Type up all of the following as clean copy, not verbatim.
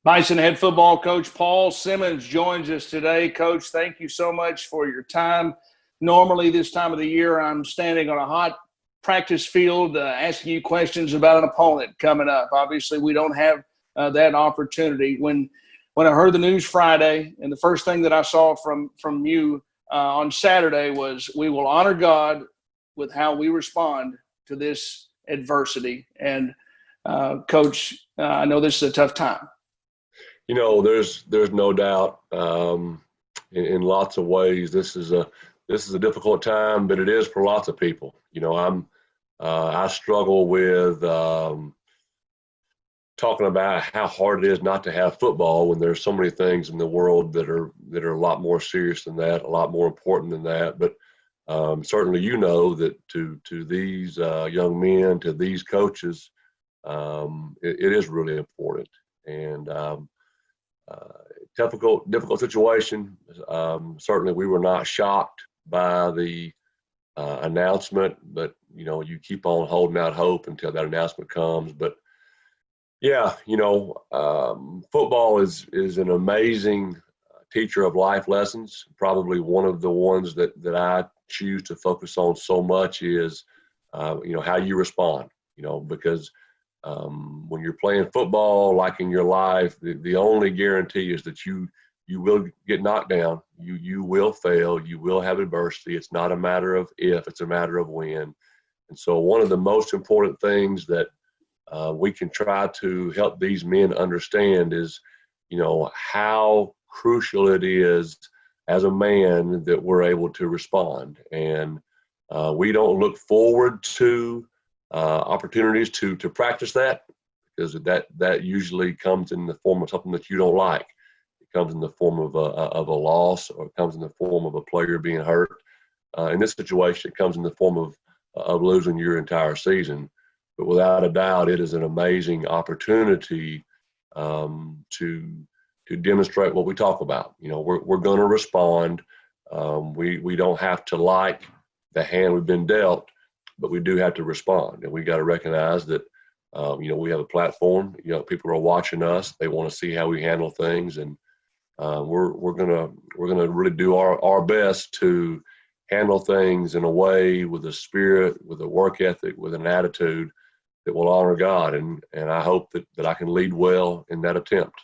Bison head football coach Paul Simmons joins us today. Coach, thank you so much for your time. Normally, this time of the year, I'm standing on a hot practice field asking you questions about an opponent coming up. Obviously, we don't have that opportunity. When I heard the news Friday, and the first thing that I saw from you on Saturday was, we will honor God with how we respond to this adversity. And Coach, I know this is a tough time. There's no doubt. In lots of ways, this is a difficult time, but it is for lots of people. I struggle with talking about how hard it is not to have football when there's so many things in the world that are a lot more serious than that, a lot more important than that. But certainly, that to these young men, to these coaches, it is really important. And difficult situation. Certainly, we were not shocked by the announcement, but you keep on holding out hope until that announcement comes. But yeah, football is an amazing teacher of life lessons. Probably one of the ones that I choose to focus on so much is how you respond. Because when you're playing football, like in your life, the only guarantee is that you will get knocked down. You will fail. You will have adversity. It's not a matter of if, it's a matter of when. And so one of the most important things that we can try to help these men understand is, how crucial it is as a man that we're able to respond. And we don't look forward to opportunities to practice that, because that usually comes in the form of something that you don't like. It comes in the form of a loss, or it comes in the form of a player being hurt. In this situation, it comes in the form of losing your entire season. But without a doubt, it is an amazing opportunity to demonstrate what we talk about. We're going to respond. We don't have to like the hand we've been dealt, but we do have to respond, and we got to recognize that we have a platform. People are watching us. They want to see how we handle things, and we're gonna really do our best to handle things in a way, with a spirit, with a work ethic, with an attitude that will honor God, and I hope that I can lead well in that attempt.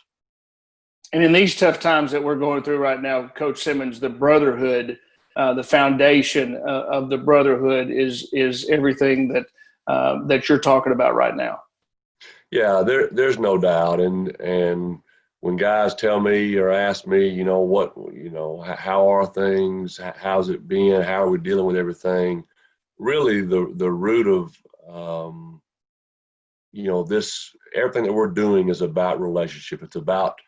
And in these tough times that we're going through right now, Coach Simmons, the brotherhood, the foundation of the brotherhood is everything that you're talking about right now. Yeah, there's no doubt. And when guys tell me or ask me, how are things? How's it been? How are we dealing with everything? Really, the root of everything that we're doing is about relationship. It's about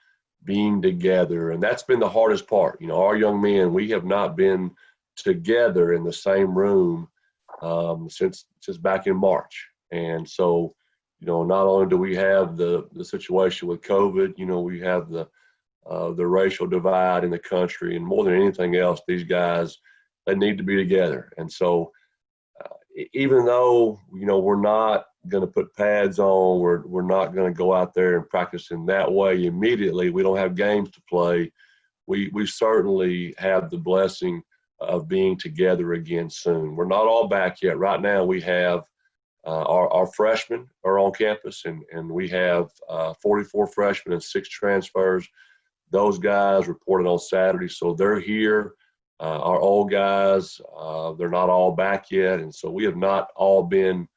being together, and that's been the hardest part. Our young men, we have not been together in the same room since back in March. And so, not only do we have the situation with COVID, we have the racial divide in the country, and more than anything else, these guys, they need to be together. And so, even though we're not going to put pads on, we're not going to go out there and practice in that way immediately. We don't have games to play. We certainly have the blessing of being together again soon. We're not all back yet. Right now, we have our freshmen are on campus, and we have 44 freshmen and 6 transfers. Those guys reported on Saturday, so they're here. Our old guys, they're not all back yet, and so we have not all been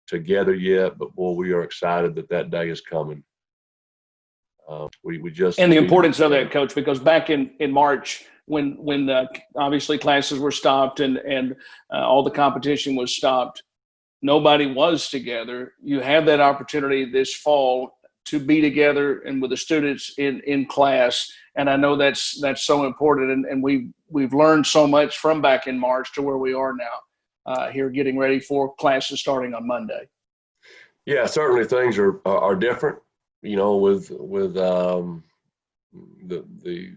together yet, but boy, we are excited that day is coming. We just and the importance of that, Coach, because back in March, when obviously classes were stopped and all the competition was stopped, nobody was together. You have that opportunity this fall to be together and with the students in class, and I know that's so important. And we've learned so much from back in March to where we are now, here getting ready for classes starting on Monday. Yeah, certainly things are different. With the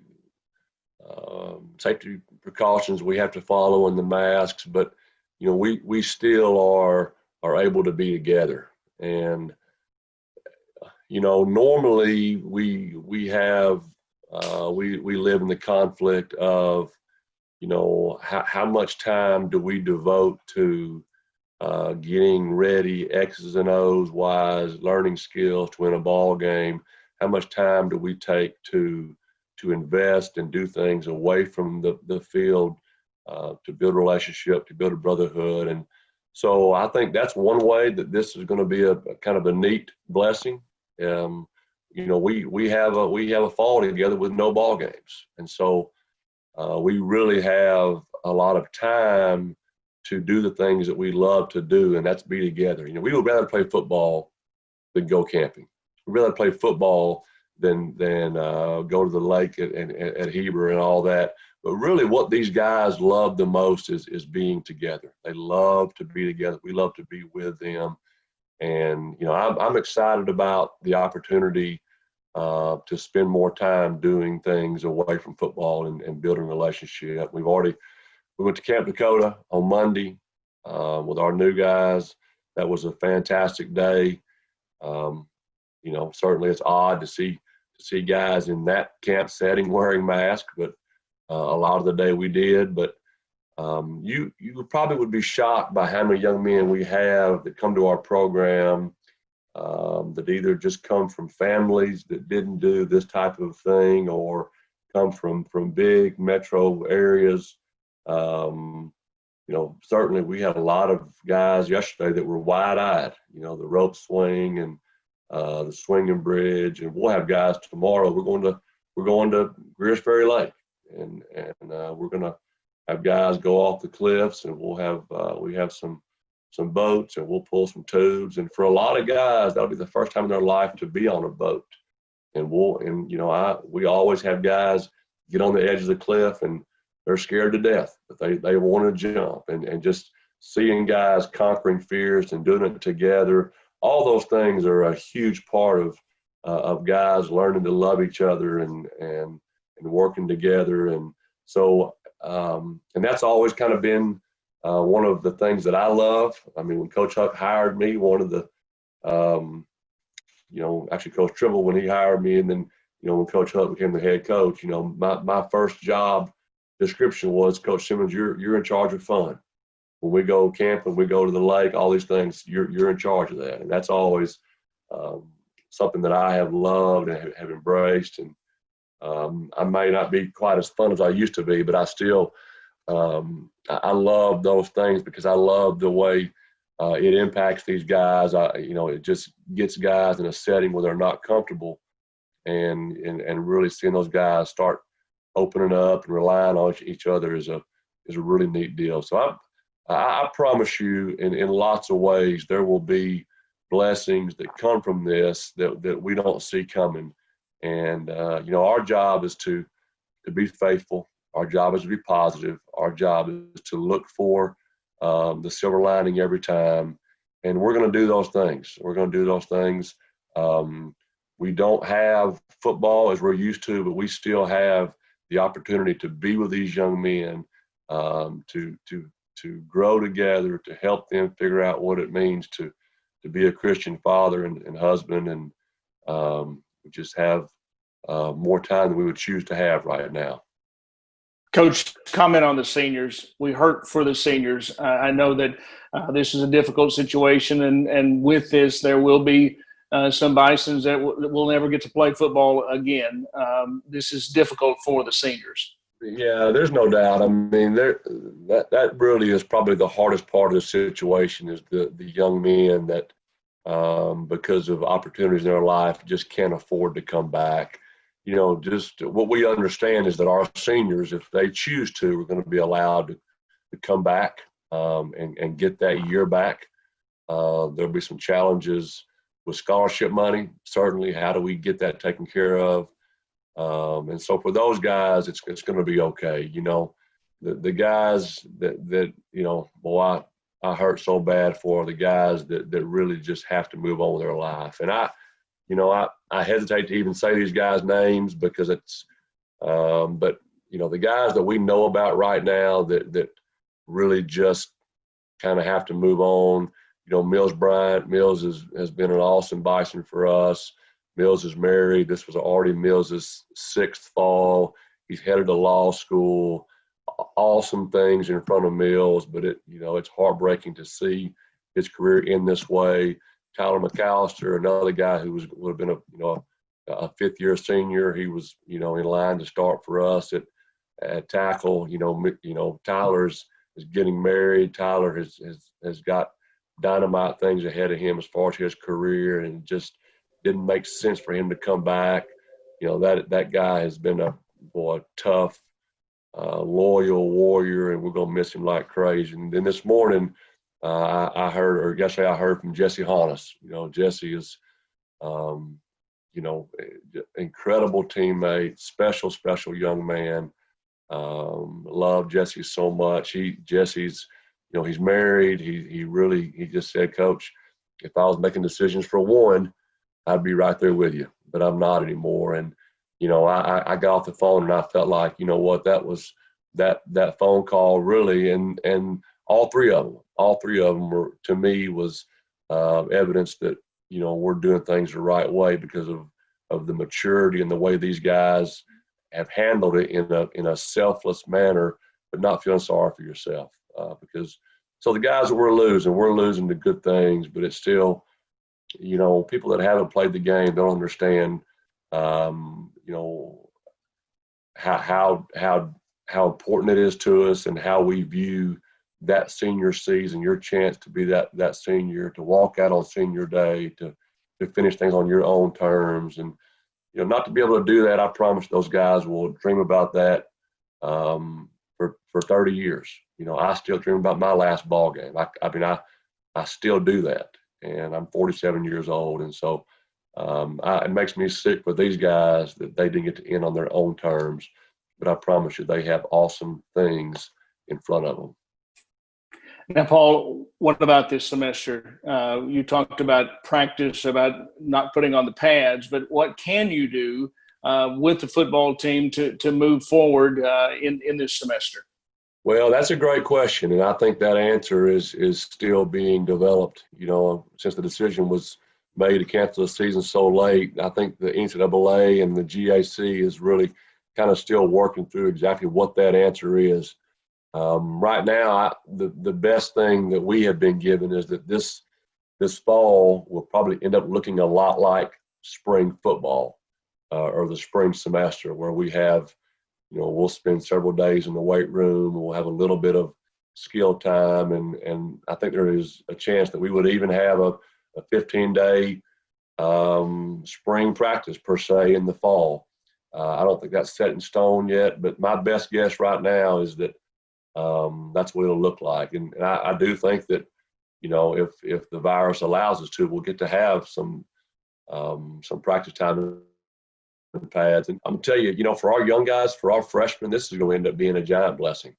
safety precautions we have to follow and the masks, but we still are able to be together. And Normally we have we live in the conflict of, how much time do we devote to getting ready, X's and O's wise, learning skills to win a ball game? How much time do we take to invest and do things away from the field to build a relationship, to build a brotherhood? And so I think that's one way that this is going to be a kind of a neat blessing. We have a fall together with no ball games, and so we really have a lot of time to do the things that we love to do, and that's be together. We would rather play football than go camping. We'd rather play football than go to the lake at Heber and all that. But really what these guys love the most is being together. They love to be together. We love to be with them. And, I'm excited about the opportunity to spend more time doing things away from football and building a relationship. We went to Camp Dakota on Monday with our new guys. That was a fantastic day. Certainly it's odd to see guys in that camp setting wearing masks, but a lot of the day we did. But you probably would be shocked by how many young men we have that come to our program that either just come from families that didn't do this type of thing or come from big metro areas. Certainly we had a lot of guys yesterday that were wide-eyed, the rope swing and the swinging bridge, and we'll have guys tomorrow. We're going to Greers Ferry Lake, and we're going to have guys go off the cliffs, and we have some boats, and we'll pull some tubes. And for a lot of guys, that'll be the first time in their life to be on a boat. And we always have guys get on the edge of the cliff and they're scared to death, but they want to jump, and just seeing guys conquering fears and doing it together. All those things are a huge part of guys learning to love each other and working together. And so, and that's always kind of been one of the things that I love. I mean, when Coach Huck hired me, one of the, actually Coach Trimble, when he hired me, and then, when Coach Huck became the head coach, my first job description was, Coach Simmons, you're in charge of fun. When we go camping, we go to the lake, all these things, you're in charge of that. And that's always something that I have loved and have embraced. And I may not be quite as fun as I used to be, but I still, I love those things because I love the way it impacts these guys. It just gets guys in a setting where they're not comfortable, and really seeing those guys start opening up and relying on each other is a really neat deal. So I promise you, in lots of ways, there will be blessings that come from this that we don't see coming. And our job is to be faithful. Our job is to be positive. Our job is to look for the silver lining every time. And we're going to do those things. We're going to do those things. We don't have football as we're used to, but we still have the opportunity to be with these young men, to grow together, to help them figure out what it means to be a Christian father and husband. And we just have more time than we would choose to have right now. Coach, comment on the seniors. We hurt for the seniors. I know that this is a difficult situation, and with this, there will be some Bisons that will never get to play football again. This is difficult for the seniors. Yeah, there's no doubt. I mean, that really is probably the hardest part of the situation is the young men that, because of opportunities in their life, just can't afford to come back. Just what we understand is that our seniors, if they choose to, are going to be allowed to come back and get that year back. There'll be some challenges with scholarship money. Certainly, how do we get that taken care of? And so for those guys, it's going to be okay. The guys that I hurt so bad for, the guys that really just have to move on with their life. And I hesitate to even say these guys' names because it's, but the guys that we know about right now that really just kind of have to move on. Mills Bryant. Mills has been an awesome Bison for us. Mills is married. This was already Mills's 6th fall. He's headed to law school. Awesome things in front of Mills, but it's heartbreaking to see his career end this way. Tyler McAllister, another guy who would have been a 5th-year senior. He was in line to start for us at tackle. Tyler's is getting married. Tyler has got dynamite things ahead of him as far as his career, and just didn't make sense for him to come back. That guy has been a tough, loyal warrior, and we're gonna miss him like crazy. And then this morning, yesterday I heard from Jesse Honus. Jesse is, incredible teammate, special young man. Love Jesse so much. Jesse's, he's married. He just said, Coach, if I was making decisions for one, I'd be right there with you, but I'm not anymore. And, I got off the phone and I felt like, that was that phone call really, and all three of them were, to me, was evidence that, we're doing things the right way because of the maturity and the way these guys have handled it in a selfless manner, but not feeling sorry for yourself. So the guys that we're losing to good things, but it's still, people that haven't played the game don't understand, how important it is to us and how we view that senior season, your chance to be that senior, to walk out on senior day, to finish things on your own terms. And, not to be able to do that, I promise those guys will dream about that for 30 years. I still dream about my last ball game. I still do that, and I'm 47 years old. And so it makes me sick for these guys that they didn't get to end on their own terms. But I promise you, they have awesome things in front of them. Now, Paul, what about this semester? You talked about practice, about not putting on the pads, but what can you do with the football team to move forward in this semester? Well, that's a great question, and I think that answer is still being developed. Since the decision was made to cancel the season so late, I think the NCAA and the GAC is really kind of still working through exactly what that answer is. Right now, the best thing that we have been given is that this fall will probably end up looking a lot like spring football or the spring semester, where we have, we'll spend several days in the weight room. We'll have a little bit of skill time, and I think there is a chance that we would even have a 15-day spring practice per se in the fall. I don't think that's set in stone yet, but my best guess right now is that that's what it'll look like. And I do think that, if the virus allows us to, we'll get to have some practice time in pads. And I'm gonna tell you, for our young guys, for our freshmen, this is going to end up being a giant blessing.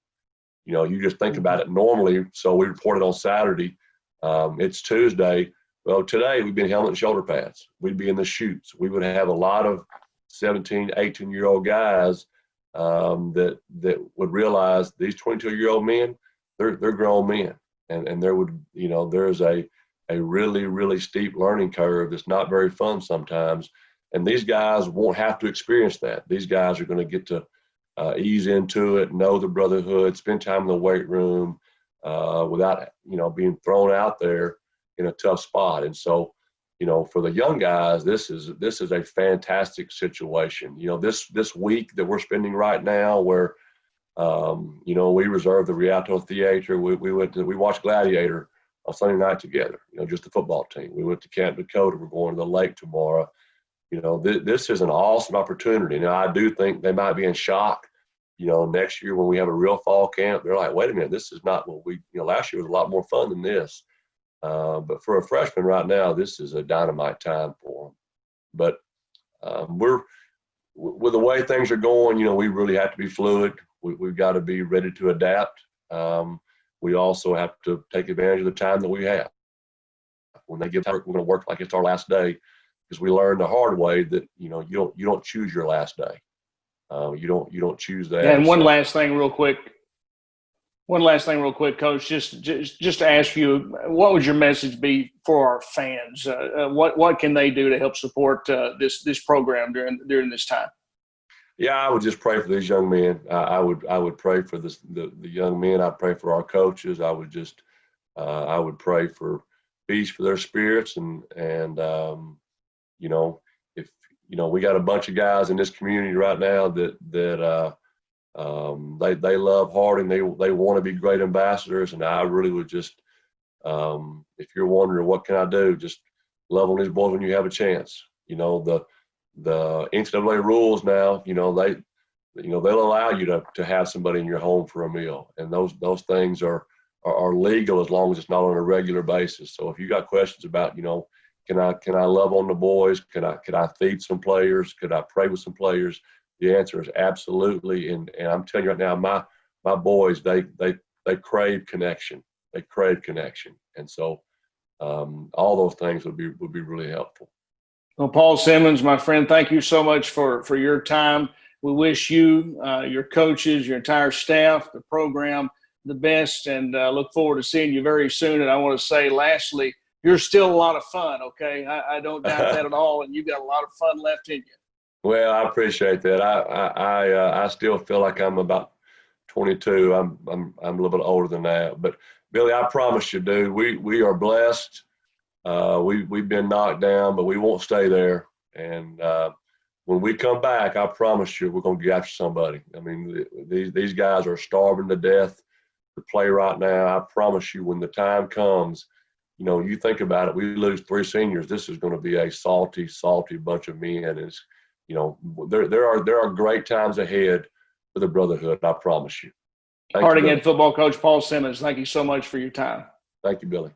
You just think about it normally. So we reported on Saturday. It's Tuesday. Well, today we'd be in helmet and shoulder pads. We'd be in the chutes. We would have a lot of 17, 18-year-old guys that would realize these 22-year-old men, they're grown men, and there's a really, really steep learning curve that's not very fun sometimes, and these guys won't have to experience that. These guys are going to get to ease into it, know the brotherhood, spend time in the weight room without being thrown out there in a tough spot. And so, for the young guys, this is a fantastic situation. This week that we're spending right now, where we reserved the Rialto Theater. We watched Gladiator on Sunday night together. Just the football team. We went to Camp Dakota. We're going to the lake tomorrow. This is an awesome opportunity. Now, I do think they might be in shock. Next year when we have a real fall camp, they're like, wait a minute, this is not what we. Last year was a lot more fun than this. But for a freshman right now, this is a dynamite time for them. But with the way things are going, we really have to be fluid. We've got to be ready to adapt. We also have to take advantage of the time that we have. When they give time, we're going to work like it's our last day, because we learned the hard way that you don't choose your last day. You don't choose that. Yeah, and one last thing, real quick. One last thing real quick, Coach, just to ask you, what would your message be for our fans? What can they do to help support this program during this time? Yeah, I would just pray for these young men. I would pray for the young men. I'd pray for our coaches. I would pray for peace for their spirits, and if we got a bunch of guys in this community right now that they love Harding. They want to be great ambassadors, and I really would just, if you're wondering what can I do, just love on these boys when you have a chance. The NCAA rules now, they'll allow you to have somebody in your home for a meal, and those things are legal as long as it's not on a regular basis. So if you got questions about, can I love on the boys? Could I feed some players? Could I pray with some players? The answer is absolutely. And I'm telling you right now, my boys, they crave connection. They crave connection. And so all those things would be really helpful. Well, Paul Simmons, my friend, thank you so much for your time. We wish you, your coaches, your entire staff, the program, the best, and look forward to seeing you very soon. And I want to say, lastly, you're still a lot of fun, okay? I don't doubt that at all, and you've got a lot of fun left in you. Well, I appreciate that. I still feel like I'm about 22. I'm a little bit older than that. But Billy, I promise you, dude, we are blessed. We've been knocked down, but we won't stay there. And when we come back, I promise you, we're going to get after somebody. I mean, these guys are starving to death to play right now. I promise you, when the time comes, you think about it. We lose 3 seniors. This is going to be a salty bunch of men. It's, there are great times ahead for the brotherhood. I promise you. Harding head football coach Paul Simmons, thank you so much for your time. Thank you, Billy.